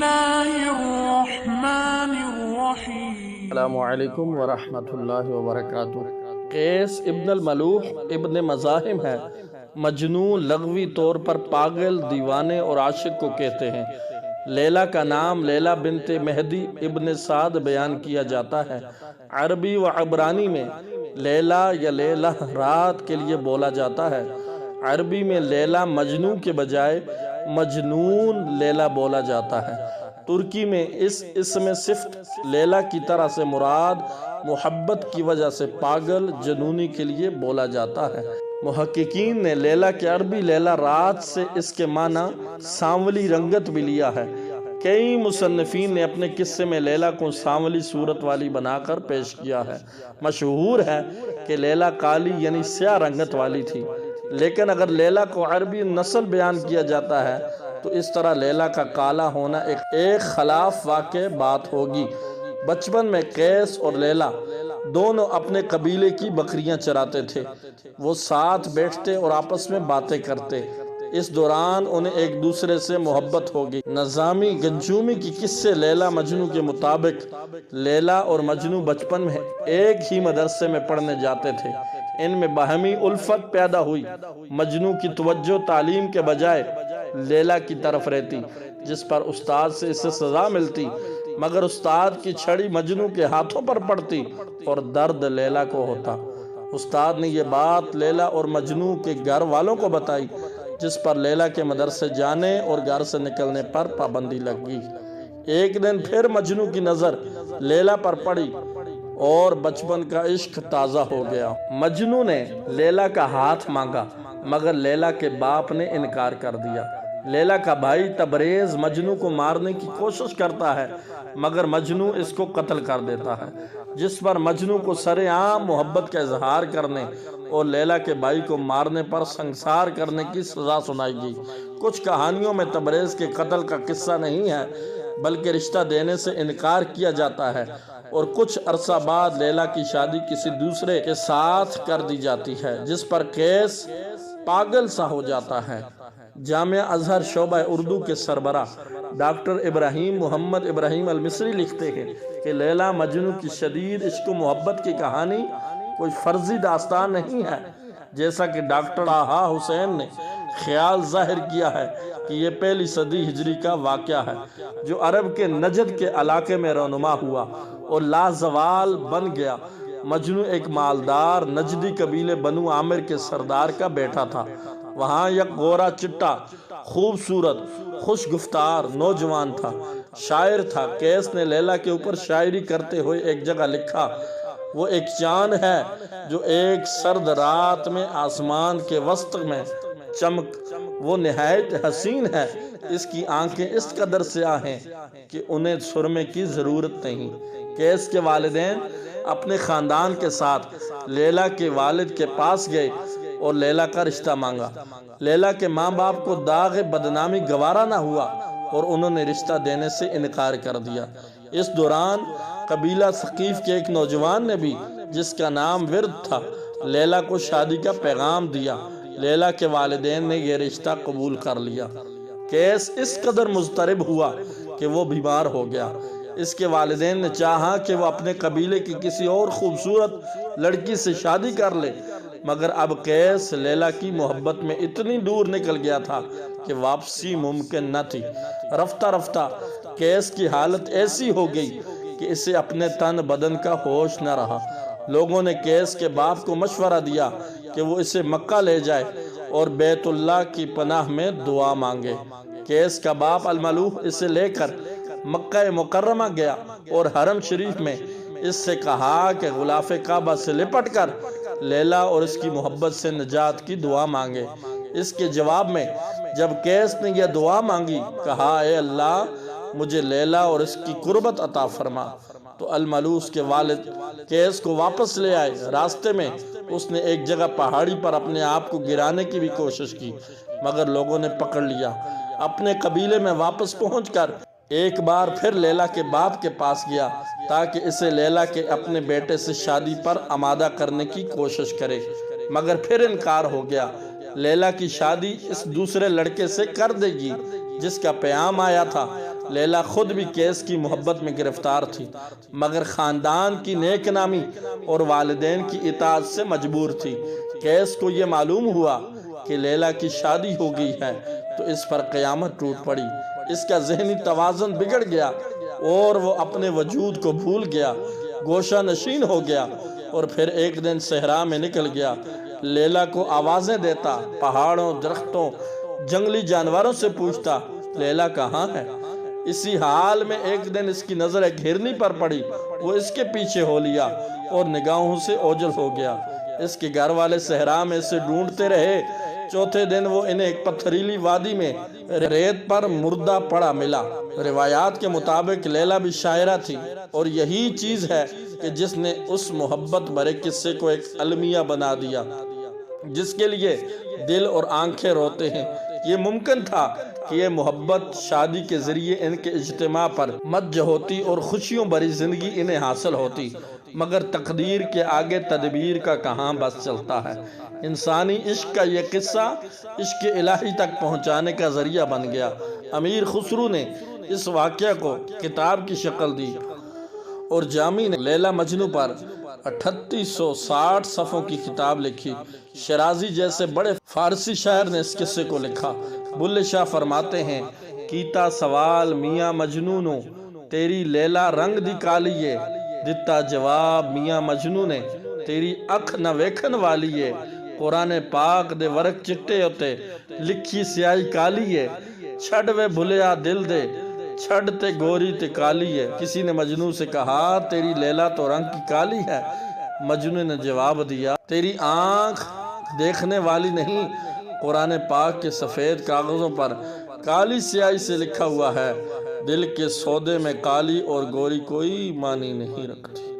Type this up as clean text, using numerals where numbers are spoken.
الله الرحمن الرحيم السلام علیکم ورحمۃ اللہ وبرکاتہ۔ قیس ابن الملوح ابن مزاحم ہے۔ مجنون لغوی طور پر پاگل، دیوانے اور عاشق کو کہتے ہیں۔ لیلا کا نام لیلا بنت مہدی ابن سعد بیان کیا جاتا ہے۔ عربی و عبرانی میں لیلا یا لیلہ رات کے لیے بولا جاتا ہے۔ عربی میں لیلا مجنون کے بجائے مجنون لیلا بولا جاتا ہے۔ ترکی میں اس اسم صفت لیلا کی طرح سے مراد محبت کی وجہ سے پاگل، جنونی کے لیے بولا جاتا ہے۔ محققین نے لیلا کے عربی لیلا رات سے اس کے معنی سانولی رنگت بھی لیا ہے۔ کئی مصنفین نے اپنے قصے میں لیلا کو سانولی صورت والی بنا کر پیش کیا ہے۔ مشہور ہے کہ لیلا کالی یعنی سیاہ رنگت والی تھی، لیکن اگر لیلا کو عربی نسل بیان کیا جاتا ہے تو اس طرح لیلا کا کالا ہونا ایک خلاف واقع بات ہوگی۔ بچپن میں قیس اور لیلا دونوں اپنے قبیلے کی بکریاں چراتے تھے۔ وہ ساتھ بیٹھتے اور آپس میں باتیں کرتے۔ اس دوران انہیں ایک دوسرے سے محبت ہوگی۔ نظامی گنجومی کی قصے لیلا مجنوں کے مطابق لیلا اور مجنوں بچپن میں ایک ہی مدرسے میں پڑھنے جاتے تھے۔ ان میں باہمی الفت پیدا ہوئی۔ مجنوں کی توجہ تعلیم کے بجائے لیلا کی طرف رہتی، جس پر استاد سے اسے سزا ملتی، مگر استاد کی چھڑی مجنوں کے ہاتھوں پر پڑتی اور درد لیلا کو ہوتا۔ استاد نے یہ بات لیلا اور مجنوں کے گھر والوں کو بتائی، جس پر لیلا کے مدرسے جانے اور گھر سے نکلنے پر پابندی لگ گئی۔ ایک دن پھر مجنوں کی نظر لیلا پر پڑی اور بچپن کا عشق تازہ ہو گیا۔ مجنوں نے لیلا کا ہاتھ مانگا، مگر لیلا کے باپ نے انکار کر دیا۔ لیلا کا بھائی تبریز مجنوں کو مارنے کی کوشش کرتا ہے، مگر مجنوں اس کو قتل کر دیتا ہے، جس پر مجنوں کو سرِ عام محبت کا اظہار کرنے اور لیلا کے بھائی کو مارنے پر سنگسار کرنے کی سزا سنائی گئی۔ کچھ کہانیوں میں تبریز کے قتل کا قصہ نہیں ہے، بلکہ رشتہ دینے سے انکار کیا جاتا ہے اور کچھ عرصہ بعد لیلا کی شادی کسی دوسرے کے ساتھ کر دی جاتی ہے، جس پر قیس پاگل سا ہو جاتا ہے۔ جامعہ ازہر شعبہ اردو کے سربراہ ڈاکٹر ابراہیم محمد ابراہیم المصری لکھتے ہیں کہ لیلا مجنوں کی شدید عشق و محبت کی کہانی کوئی فرضی داستان نہیں ہے، جیسا کہ ڈاکٹر طٰہٰ حسین نے خیال ظاہر کیا ہے کہ یہ پہلی صدی ہجری کا واقعہ ہے، جو عرب کے نجد کے علاقے میں رونما ہوا اور لازوال بن گیا۔ مجنوں ایک مالدار نجدی قبیلے بنو عامر کے سردار کا بیٹا تھا۔ وہاں یک گورا چٹا، خوبصورت، خوش گفتار نوجوان تھا، شاعر تھا۔ قیس نے لیلا کے اوپر شاعری کرتے ہوئے ایک جگہ لکھا: وہ ایک چاند ہے جو ایک سرد رات میں آسمان کے وسط میں چمک، وہ نہایت حسین ہے، اس کی آنکھیں اس قدر سیاہ ہیں کہ انہیں سرمے کی ضرورت نہیں۔ قیس کے والدین اپنے خاندان کے ساتھ لیلا کے والد کے پاس گئے اور لیلا کا رشتہ مانگا۔ لیلا کے ماں باپ کو داغ بدنامی گوارا نہ ہوا اور انہوں نے رشتہ دینے سے انکار کر دیا۔ اس دوران قبیلہ ثقیف کے ایک نوجوان نے بھی، جس کا نام ورد تھا، لیلا کو شادی کا پیغام دیا۔ لیلا کے والدین نے یہ رشتہ قبول کر لیا۔ قیس اس قدر مضطرب ہوا کہ وہ بیمار ہو گیا۔ اس کے والدین نے چاہا کہ وہ اپنے قبیلے کی کسی اور خوبصورت لڑکی سے شادی کر لے، مگر اب قیس لیلا کی محبت میں اتنی دور نکل گیا تھا کہ واپسی ممکن نہ تھی۔ رفتہ رفتہ قیس کی حالت ایسی ہو گئی کہ اسے اپنے تن بدن کا ہوش نہ رہا۔ لوگوں نے قیس کے باپ کو مشورہ دیا کہ وہ اسے مکہ لے جائے اور بیت اللہ کی پناہ میں دعا مانگے۔ قیس کا باپ الملوح اسے لے کر مکہ مکرمہ گیا اور حرم شریف میں اس سے کہا کہ غلاف کعبہ سے لپٹ کر لیلا اور اس کی محبت سے نجات کی دعا مانگے۔ اس کے جواب میں جب قیس نے یہ دعا مانگی، کہا: اے اللہ، مجھے لیلا اور اس کی قربت عطا فرما، تو الملوح اس کے والد قیس کو واپس لے آئے۔ راستے میں اس نے ایک جگہ پہاڑی پر اپنے آپ کو گرانے کی بھی کوشش کی، مگر لوگوں نے پکڑ لیا۔ اپنے قبیلے میں واپس پہنچ کر ایک بار پھر لیلا کے باپ کے پاس گیا تاکہ اسے لیلا کے اپنے بیٹے سے شادی پر آمادہ کرنے کی کوشش کرے، مگر پھر انکار ہو گیا۔ لیلا کی شادی اس دوسرے لڑکے سے کر دے گی جس کا پیام آیا تھا، لیلا خود بھی قیس کی محبت میں گرفتار تھی، مگر خاندان کی نیک نامی اور والدین کی اطاعت سے مجبور تھی۔ قیس کو یہ معلوم ہوا کہ لیلا کی شادی ہو گئی ہے تو اس پر قیامت ٹوٹ پڑی۔ اس کا ذہنی توازن بگڑ گیا اور وہ اپنے وجود کو بھول گیا، گوشہ نشین ہو گیا، اور پھر ایک دن صحرا میں نکل گیا۔ لیلا کو آوازیں دیتا، پہاڑوں، درختوں، جنگلی جانوروں سے پوچھتا لیلا کہاں ہے۔ اسی حال میں ایک دن اس کی نظر ایک ہرنی پر پڑی، وہ اس کے پیچھے ہو لیا اور نگاہوں سے اوجھل ہو گیا۔ اس کے گھر والے صحرا میں اسے ڈھونڈتے رہے۔ چوتھے دن وہ انہیں ایک پتھریلی وادی میں ریت پر مردہ پڑا ملا۔ روایات کے مطابق لیلا بھی شاعرہ تھی، اور یہی چیز ہے کہ جس نے اس محبت بھرے قصے کو ایک المیہ بنا دیا جس کے لیے دل اور آنکھیں روتے ہیں۔ یہ ممکن تھا کہ یہ محبت شادی کے ذریعے ان کے اجتماع پر متج ہوتی اور خوشیوں بھری زندگی انہیں حاصل ہوتی، مگر تقدیر کے آگے تدبیر کا کہاں بس چلتا ہے۔ انسانی عشق کا یہ قصہ عشق الہی تک پہنچانے کا ذریعہ بن گیا۔ امیر خسرو نے اس واقعہ کو کتاب کی شکل دی اور جامی نے لیلا مجنوں پر 3860 صفحوں کی کتاب لکھی۔ شرازی جیسے بڑے فارسی شاعر نے اس قصے کو لکھا۔ بلے شاہ فرماتے ہیں، کیتا سوال میاں مجنونو تیری لیلا رنگ دی کالیے، دتا جواب میاں مجنوں نے تیری اکھ نہ ویکھن والیے۔ قرآن پاک دے ورق چٹے ہوتے لکھی سیاہی کالیے، چھڑ وے بھلیا دل دے چھڑ تے گوری تے کالی ہے۔ کسی نے مجنوں سے کہا تیری لیلا تو رنگ کی کالی ہے۔ مجنوں نے جواب دیا تیری آنکھ دیکھنے والی نہیں، قرآن پاک کے سفید کاغذوں پر کالی سیاہی سے لکھا ہوا ہے، دل کے سودے میں کالی اور گوری کوئی معنی نہیں رکھتی۔